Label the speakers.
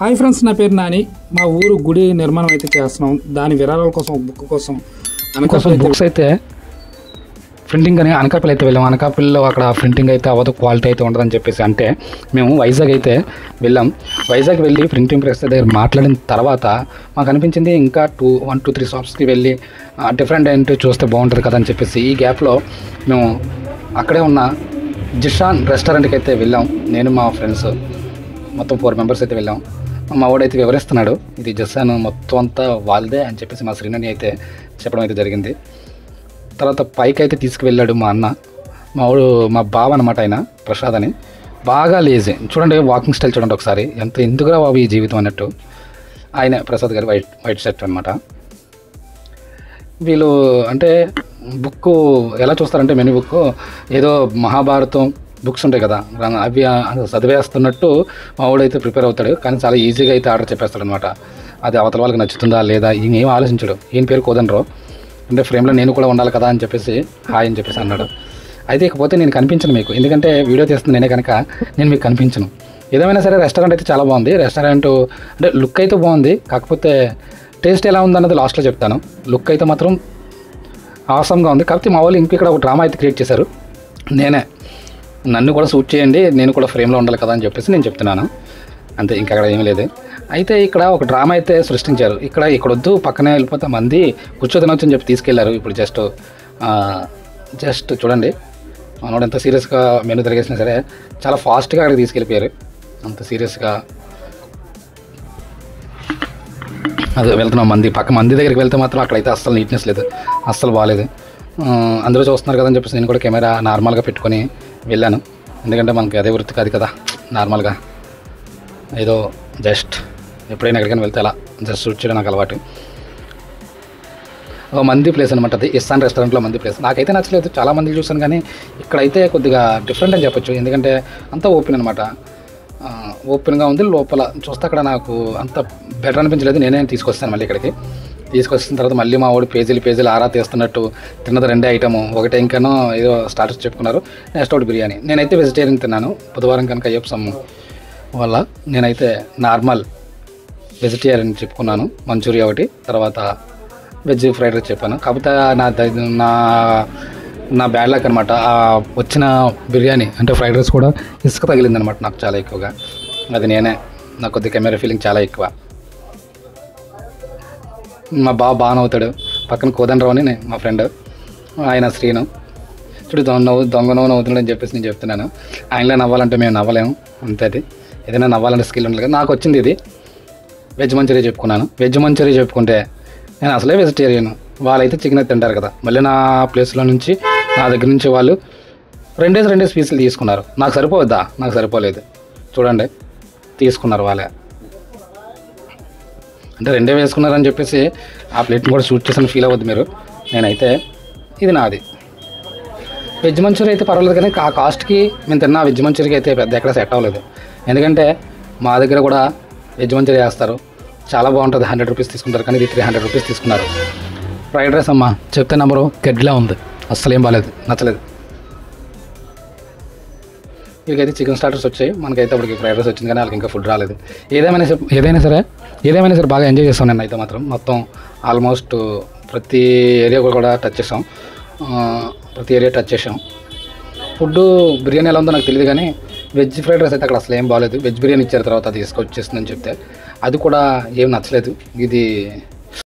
Speaker 1: Hi friends, నా పేరు నాని. మా ఊరు గుడి నిర్మాణం అయితే చేస్తున్నాం. దాని విరాళాల కోసం బుక్ కోసం బుక్స్ అయితే ప్రింటింగ్ అని అనకాపల్లి అయితే వెళ్ళాం. అనకాపల్లిలో అక్కడ ప్రింటింగ్ అయితే అవ్వదు, క్వాలిటీ అయితే ఉండదని చెప్పేసి అంటే మేము వైజాగ్ అయితే వెళ్ళాం. వైజాగ్ వెళ్ళి ప్రింటింగ్ ప్రెస్ దగ్గర మాట్లాడిన తర్వాత మాకు అనిపించింది ఇంకా 1 to 3 షాప్స్కి వెళ్ళి డిఫరెంట్ ఏంటో చూస్తే బాగుంటుంది కదా అని చెప్పేసి ఈ గ్యాప్లో మేము అక్కడే ఉన్న జిషాన్ రెస్టారెంట్కి అయితే వెళ్ళాం. నేను మా ఫ్రెండ్స్ మొత్తం 4 మెంబర్స్ అయితే వెళ్ళాం. మా వాడైతే వివరిస్తున్నాడు, ఇది జిషాన్ మొత్తం అంతా వాళ్ళదే అని చెప్పేసి మా శ్రీనని అయితే చెప్పడం అయితే జరిగింది. తర్వాత పైకి అయితే తీసుకువెళ్ళాడు మా అన్న, మా బావ అనమాట, ఆయన ప్రసాద్ అని. బాగా లేజీ చూడండి, వాకింగ్ స్టైల్ చూడండి ఒకసారి, ఎంత ఎందుకురా బాబు ఈ జీవితం అన్నట్టు. ఆయన ప్రసాద్ గారు వైట్ షర్ట్ అనమాట. వీళ్ళు అంటే బుక్ ఎలా చూస్తారంటే మెనూ బుక్ ఏదో మహాభారతం బుక్స్ ఉంటాయి కదా, అవి చదివేస్తున్నట్టు మా వాడైతే ప్రిపేర్ అవుతాడు. కానీ చాలా ఈజీగా అయితే ఆర్డర్ చెప్పేస్తాడు అనమాట. అది అవతల వాళ్ళకి నచ్చుతుందా లేదా ఈయన ఏం ఆలోచించాడు. ఈయన పేరు కోదనరావు, అంటే ఫ్రేమ్లో నేను కూడా ఉండాలి కదా అని చెప్పేసి హాయ్ అని చెప్పేసి అన్నాడు. అయితే ఇకపోతే నేను కనిపించను మీకు, ఎందుకంటే వీడియో తీస్తుంది నేనే కనుక నేను మీకు కనిపించను. ఏదేమైనా సరే రెస్టారెంట్ అయితే చాలా బాగుంది. రెస్టారెంట్ అంటే లుక్ అయితే బాగుంది, కాకపోతే టేస్ట్ ఎలా ఉందన్నది లాస్ట్లో చెప్తాను. లుక్ అయితే మాత్రం ఆసమ్గా ఉంది. కాకపోతే మా వాళ్ళు ఇక్కడ ఒక డ్రామా అయితే క్రియేట్ చేశారు. నన్ను కూడా షూట్ చేయండి, నేను కూడా ఫ్రేమ్లో ఉండాలి కదా అని చెప్పేసి నేను చెప్తున్నాను అంతే, ఇంకా అక్కడ ఏమీ లేదు. అయితే ఇక్కడ ఒక డ్రామా అయితే సృష్టించారు. ఇక్కడ వద్దు, పక్కనే వెళ్ళిపోతే మంది కూర్చోతినొచ్చు అని చెప్పి తీసుకెళ్లారు. ఇప్పుడు జస్ట్ చూడండి, మనోడు ఎంత సీరియస్గా మెనూ తిరిగేసినా సరే చాలా ఫాస్ట్గా అక్కడికి తీసుకెళ్ళిపోయారు. అంత సీరియస్గా అదే వెళ్తున్నాం. మంది దగ్గరికి వెళ్తే మాత్రం అక్కడైతే అస్సలు నీట్నెస్ లేదు, అస్సలు బాగాలేదు. అందరూ చూస్తున్నారు కదని చెప్పేసి నేను కూడా కెమెరా నార్మల్గా పెట్టుకొని వెళ్ళాను. ఎందుకంటే మనకి అదే వృత్తి కాదు కదా, నార్మల్గా ఏదో జస్ట్ ఎప్పుడైనా ఎక్కడికైనా వెళ్తే అలా జస్ట్ షూట్ చేయడం నాకు అలవాటు. ఒక మంది ప్లేస్ అనమాట అది, ఇస్సాన్ రెస్టారెంట్లో మంది ప్లేస్. నాకైతే నచ్చలేదు, చాలా మంది చూసాను, కానీ ఇక్కడైతే కొద్దిగా డిఫరెంట్ అని చెప్పొచ్చు. ఎందుకంటే అంతా ఓపెన్ అనమాట, ఓపెన్గా ఉంది. లోపల చూస్తే అక్కడ నాకు అంత బెటర్ అనిపించలేదు. నేనే తీసుకొస్తాను మళ్ళీ ఇక్కడికి. తీసుకొచ్చిన తర్వాత మళ్ళీ మా వాడు పేజీలు ఆరా తీస్తున్నట్టు తిన్నది 2 ఐటము. ఒకటే ఇంకానో ఏదో స్టార్టర్స్ చెప్పుకున్నారు, నెక్స్ట్ ఒకటి బిర్యానీ. నేనైతే వెజిటేరియన్ తిన్నాను. బుధవారం కనుక అయ్యప్పసం వల్ల నేనైతే నార్మల్ వెజిటేరియన్ చెప్పుకున్నాను. మంచూరియా ఒకటి, తర్వాత వెజ్ ఫ్రైడ్ రైస్ చెప్పాను. కాకపోతే నా బ్యాడ్ లక్ అనమాట, వచ్చిన బిర్యానీ అంటే ఫ్రైడ్ రైస్ కూడా ఇసుక తగిలిందనమాట నాకు చాలా ఎక్కువగా. అది నాకు కొద్దిగా కెమెరా ఫీలింగ్ చాలా ఎక్కువ. మా బాగా నవ్వుతాడు. పక్కన కోదనరావు అని మా ఫ్రెండ్, ఆయన శ్రీను. చూడు దొంగ నవ్వుతున్నాడు అని చెప్పేసి నేను చెప్తున్నాను. ఆయనలో నవ్వాలంటే మేము నవ్వలేము, అంతే. అది ఏదైనా నవ్వాలంటే స్కిల్ ఉండాలి కదా. నాకు వచ్చింది ఇది వెజ్ మంచూరియా చెప్పుకున్నాను. వెజ్ మంచూరియా చెప్పుకుంటే నేను అసలే వెజిటేరియన్, వాళ్ళైతే చికెన్ అయితే తింటారు కదా. మళ్ళీ నా ప్లేస్లో నుంచి నా దగ్గర నుంచి వాళ్ళు 2 పీసులు తీసుకున్నారు. నాకు సరిపోవద్దా? నాకు సరిపోలేదు. చూడండి తీసుకున్నారు వాళ్ళే, అంటే 2 వేసుకున్నారని చెప్పేసి ఆ ప్లేట్ని కూడా షూట్ చేసిన ఫీల్ అవ్వద్దు మీరు. నేనైతే ఇది నాది. వెజ్ మంచూరియా అయితే పర్వాలేదు, కానీ ఆ కాస్ట్కి మేము తిన్న వెజ్ మంచూరియా అయితే పెద్ద ఎక్కడ సెట్ అవ్వలేదు. ఎందుకంటే మా దగ్గర కూడా వెజ్ మంచూరియా వేస్తారు, చాలా బాగుంటుంది. 100 రూపీస్ తీసుకుంటారు, కానీ ఇది 300 రూపీస్ తీసుకున్నారు. ఫ్రైడ్ రైస్ అమ్మ చెప్తే నెంబరు గడ్డిలా ఉంది, అస్సలు ఏం బాగాలేదు, నచ్చలేదు. వీళ్ళకైతే చికెన్ స్టార్టర్స్ వచ్చాయి, మనకైతే అప్పటికి ఫ్రైడ్ రైస్ వచ్చింది, కానీ వాళ్ళకి ఇంకా ఫుడ్ రాలేదు. ఏదైనా సరే బాగా ఎంజాయ్ చేస్తాం. నేను అయితే మాత్రం మొత్తం ఆల్మోస్ట్ ప్రతి ఏరియా కూడా టచ్ చేసాం. ఫుడ్ బిర్యానీ ఎలా ఉందో నాకు తెలియదు, కానీ వెజ్ ఫ్రైడ్ రైస్ అయితే అక్కడ అసలు ఏం బాగాలేదు. వెజ్ బిర్యానీ ఇచ్చారు, తర్వాత అది తీసుకొచ్చేస్తుందని చెప్తే అది కూడా ఏం నచ్చలేదు. ఇది